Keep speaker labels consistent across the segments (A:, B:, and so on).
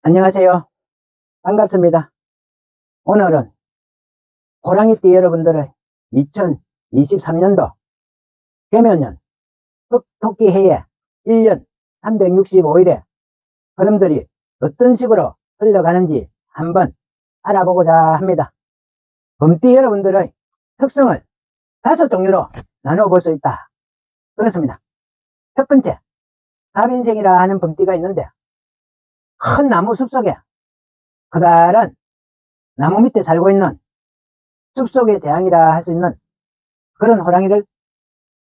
A: 안녕하세요. 반갑습니다. 오늘은 호랑이띠 여러분들의 2023년도 개묘년 흑토끼 해에 1년 365일의 흐름들이 어떤 식으로 흘러가는지 한번 알아보고자 합니다. 범띠 여러분들의 특성을 5종류로 나누어 볼 수 있다. 그렇습니다. 첫 번째, 갑인생이라 하는 범띠가 있는데 큰 나무 숲속에 커다란 나무 밑에 살고 있는 숲속의 재앙이라 할 수 있는 그런 호랑이를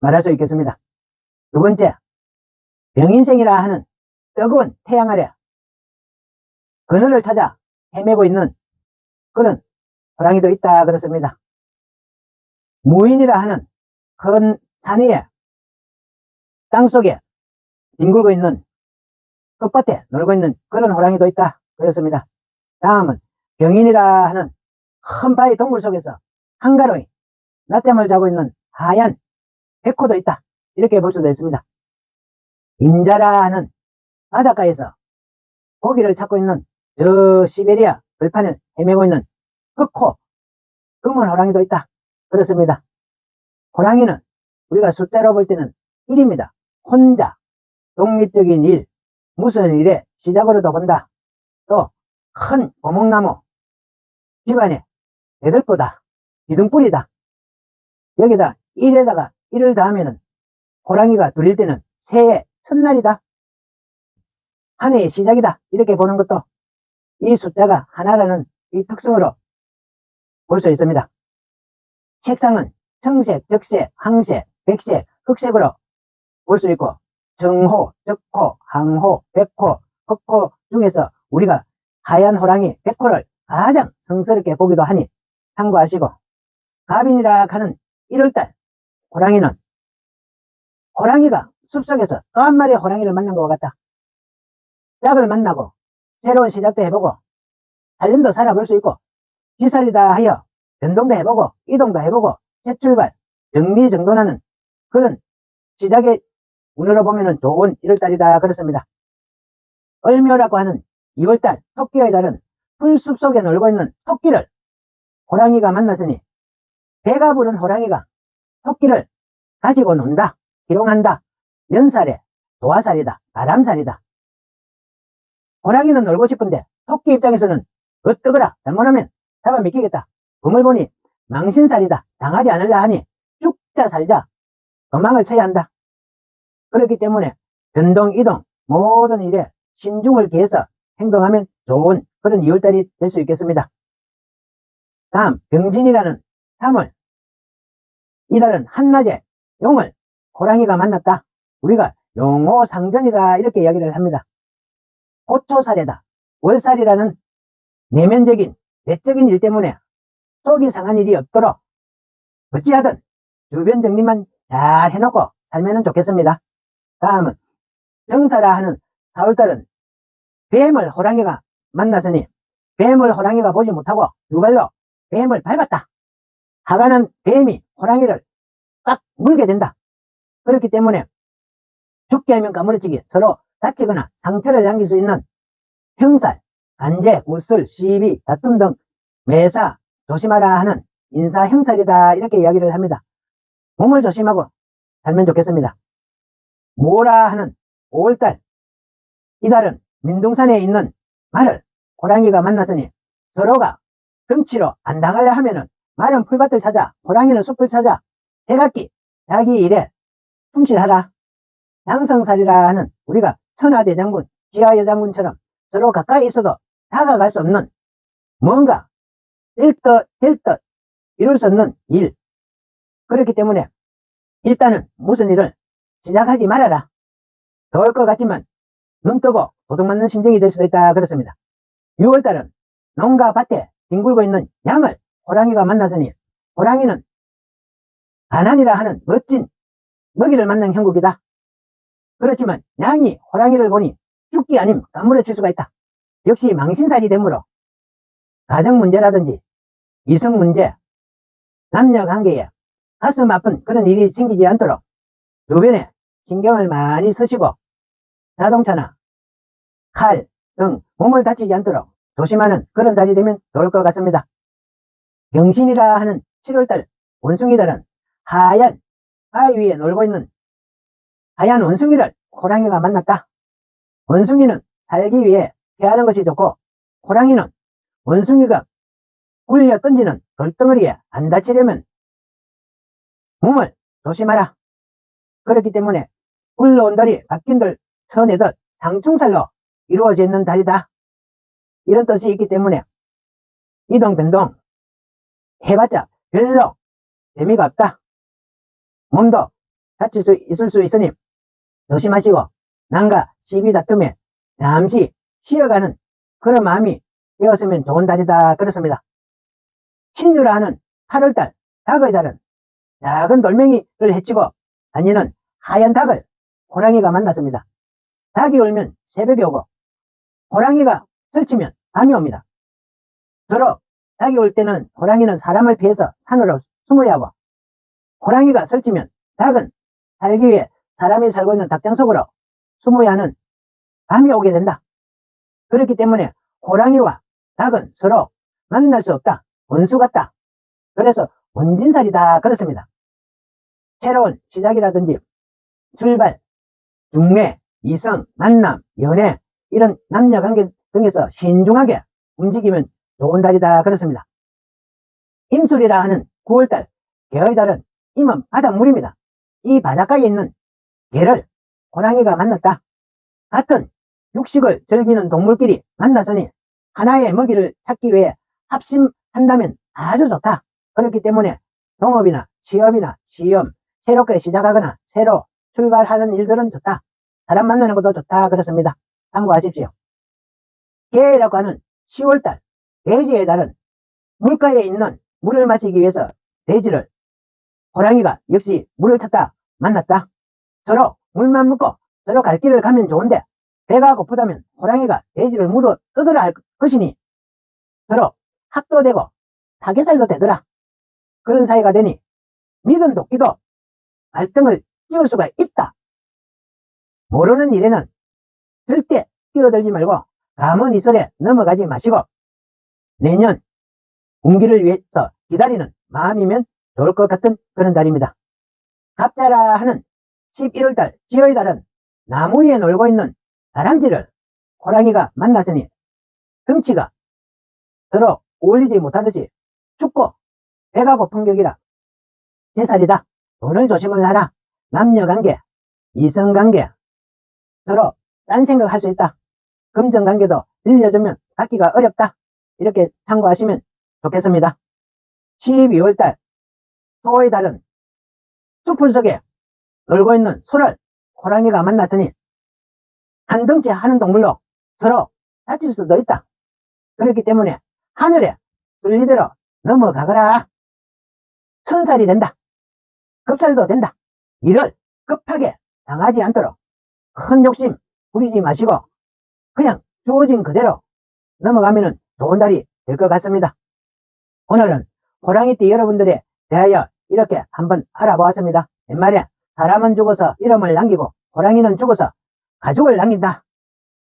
A: 말할 수 있겠습니다. 두 번째, 병인생이라 하는 뜨거운 태양 아래 그늘을 찾아 헤매고 있는 그런 호랑이도 있다 그렇습니다. 무인이라 하는 큰 산 위에 땅속에 뒹굴고 있는 끝밭에 놀고 있는 그런 호랑이도 있다 그렇습니다. 다음은 병인이라 하는 큰 바위 동굴 속에서 한가로이 낮잠을 자고 있는 하얀 백호도 있다 이렇게 볼 수도 있습니다. 임자라 하는 바닷가에서 고기를 찾고 있는 저 시베리아 들판을 헤매고 있는 흑호 검은 호랑이도 있다 그렇습니다. 호랑이는 우리가 숫자로 볼 때는 1입니다. 혼자 독립적인 일, 무슨 일의 시작으로도 본다. 또 큰 고목나무 집안에 대들보다 기둥뿌리다. 여기다 1에다가 1을 더하면은 호랑이가 둘일 때는 새해 첫날이다. 한 해의 시작이다. 이렇게 보는 것도 이 숫자가 하나라는 이 특성으로 볼 수 있습니다. 색상은 청색, 적색, 황색, 백색, 흑색으로 볼 수 있고 정호, 적호, 항호, 백호, 흑호 중에서 우리가 하얀 호랑이 백호를 가장 성스럽게 보기도 하니 참고하시고, 갑인이라 하는 1월달 호랑이는 호랑이가 숲속에서 또 한 마리의 호랑이를 만난 것과 같다. 짝을 만나고 새로운 시작도 해보고 살림도 살아볼 수 있고 지살이다 하여 변동도 해보고 이동도 해보고 재출발 정리정돈하는 그런 시작의 운으로 보면 좋은 1월달이다 그렇습니다. 을묘라고 하는 2월달 토끼의 달은 풀숲 속에 놀고 있는 토끼를 호랑이가 만났으니 배가 부른 호랑이가 토끼를 가지고 논다, 기롱한다, 연살에 도화살이다, 바람살이다. 호랑이는 놀고 싶은데 토끼 입장에서는 어떠거라 잘못하면 잡아 미끼겠다. 금을 보니 망신살이다, 당하지 않으려 하니 죽자 살자 도망을 쳐야 한다. 그렇기 때문에 변동 이동 모든 일에 신중을 기해서 행동하면 좋은 그런 2월달이 될 수 있겠습니다. 다음 병진이라는 3월 이 달은 한낮에 용을 호랑이가 만났다. 우리가 용호상전이다 이렇게 이야기를 합니다. 고초살이다. 월살이라는 내면적인 내적인 일 때문에 속이 상한 일이 없도록 어찌하든 주변 정리만 잘 해놓고 살면 좋겠습니다. 다음은 정사라 하는 4월달은 뱀을 호랑이가 만났으니 뱀을 호랑이가 보지 못하고 두 발로 뱀을 밟았다. 화가 난 뱀이 호랑이를 꽉 물게 된다. 그렇기 때문에 죽게 하면 까무러치기, 서로 다치거나 상처를 남길 수 있는 형살, 간제, 구술, 시비, 다툼 등 매사 조심하라 하는 인사 형살이다 이렇게 이야기를 합니다. 몸을 조심하고 살면 좋겠습니다. 모라 하는 5월달 이 달은 민둥산에 있는 말을 호랑이가 만났으니 서로가 등치로 안 당하려 하면은 말은 풀밭을 찾아 호랑이는 숲을 찾아 제각기 자기 일에 충실하라. 장성살이라 하는 우리가 천하대장군, 지하여장군처럼 서로 가까이 있어도 다가갈 수 없는 뭔가 될 듯 이룰 수 없는 일. 그렇기 때문에 일단은 무슨 일을 시작하지 말아라. 더울 것 같지만 눈 뜨고 도둑맞는 심정이 될 수도 있다 그렇습니다. 6월달은 농가 밭에 뒹굴고 있는 양을 호랑이가 만났으니 호랑이는 반환이라 하는 멋진 먹이를 만난 형국이다. 그렇지만 양이 호랑이를 보니 죽기 아님 까무러칠 수가 있다. 역시 망신살이 되므로 가정 문제라든지 이성 문제, 남녀 관계에 가슴 아픈 그런 일이 생기지 않도록 주변에 신경을 많이 쓰시고 자동차나 칼, 등 몸을 다치지 않도록 조심하는 그런 달이 되면 좋을 것 같습니다. 경신이라 하는 7월달 원숭이들은 하얀 바위 위에 놀고 있는 하얀 원숭이를 호랑이가 만났다. 원숭이는 살기 위해 피하는 것이 좋고, 호랑이는 원숭이가 굴려 던지는 돌덩어리에 안 다치려면 몸을 조심하라. 그렇기 때문에 굴러온 돌이 바뀐 돌 쳐내듯 상충살로 이루어져 있는 달이다. 이런 뜻이 있기 때문에 이동변동 해봤자 별로 재미가 없다. 몸도 다칠 수 있을 수 있으니 조심하시고 남과 시비 다툼에 잠시 쉬어가는 그런 마음이 되었으면 좋은 달이다. 그렇습니다. 신유라 하는 8월달 닭의 달은 작은 돌멩이를 해치고 다니는 하얀 닭을 호랑이가 만났습니다. 닭이 울면 새벽에 오고 호랑이가 설치면 밤이 옵니다. 서로 닭이 올 때는 호랑이는 사람을 피해서 산으로 숨어야 하고, 호랑이가 설치면 닭은 살기 위해 사람이 살고 있는 닭장 속으로 숨어야 하는 밤이 오게 된다. 그렇기 때문에 호랑이와 닭은 서로 만날 수 없다. 원수 같다. 그래서 원진살이다. 그렇습니다. 새로운 시작이라든지 출발, 중매, 이성, 만남, 연애, 이런 남녀관계 등에서 신중하게 움직이면 좋은 달이다. 그렇습니다. 임술이라 하는 9월달 개의 달은 임은 바닷물입니다. 이 바닷가에 있는 개를 호랑이가 만났다. 같은 육식을 즐기는 동물끼리 만났으니 하나의 먹이를 찾기 위해 합심한다면 아주 좋다. 그렇기 때문에 동업이나 취업이나 시험, 새롭게 시작하거나 새로 출발하는 일들은 좋다. 사람 만나는 것도 좋다. 그렇습니다. 참고하십시오. 개라고 하는 10월달 돼지의 달은 물가에 있는 물을 마시기 위해서 돼지를 호랑이가 역시 물을 찾다 만났다. 서로 물만 먹고 서로 갈 길을 가면 좋은데, 배가 고프다면 호랑이가 돼지를 물어 뜯으라 할 것이니 서로 합도되고 타개살도 되더라. 그런 사이가 되니 믿은 도끼도 발등을 찌울 수가 있다. 모르는 일에는 절대 뛰어들지 말고 감은 이슬에 넘어가지 마시고 내년 운기를 위해서 기다리는 마음이면 좋을 것 같은 그런 달입니다. 갑자라 하는 11월달 지의 달은 나무 위에 놀고 있는 다람쥐를 호랑이가 만났으니 등치가 서로 어울리지 못하듯이 춥고 배가 고픈 격이라 제살이다. 돈을 조심을 하라. 남녀관계, 이성관계 서로 딴 생각할 수 있다. 금전관계도 빌려주면 받기가 어렵다. 이렇게 참고하시면 좋겠습니다. 12월달 소의 달은 숲을 속에 놀고 있는 소를 호랑이가 만났으니 한 덩치 하는 동물로 서로 다칠 수도 있다. 그렇기 때문에 하늘에 순리대로 넘어가거라. 천살이 된다. 급살도 된다. 이를 급하게 당하지 않도록 큰 욕심 부리지 마시고 그냥 주어진 그대로 넘어가면 좋은 달이 될 것 같습니다. 오늘은 호랑이띠 여러분들에 대하여 이렇게 한번 알아보았습니다. 옛말에 사람은 죽어서 이름을 남기고 호랑이는 죽어서 가죽을 남긴다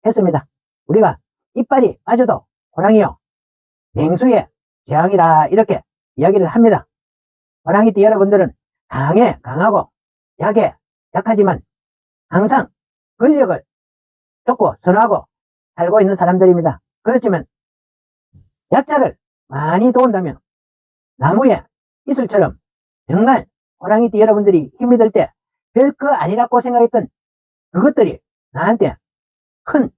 A: 했습니다. 우리가 이빨이 빠져도 호랑이요 맹수의 재앙이라 이렇게 이야기를 합니다. 호랑이띠 여러분들은 강해 강하고 약해 약하지만 항상 권력을 쫓고 선호하고 살고 있는 사람들입니다. 그렇지만 약자를 많이 도운다면 나무의 이슬처럼 정말 호랑이띠 여러분들이 힘이 들 때 별거 아니라고 생각했던 그것들이 나한테 큰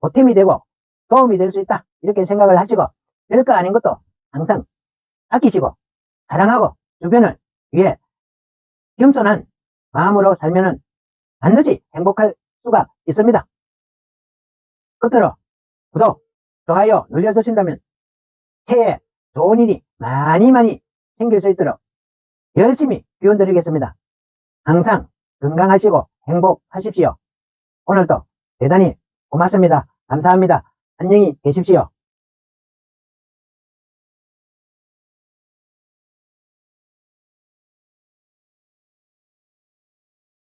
A: 보탬이 되고 도움이 될 수 있다. 이렇게 생각을 하시고 별거 아닌 것도 항상 아끼시고 사랑하고 주변을 위해 겸손한 마음으로 살면은 반드시 행복할 수가 있습니다. 끝으로 구독, 좋아요 눌러주신다면 새해 좋은 일이 많이 생길 수 있도록 열심히 기원 드리겠습니다. 항상 건강하시고 행복하십시오. 오늘도 대단히 고맙습니다. 감사합니다. 안녕히 계십시오.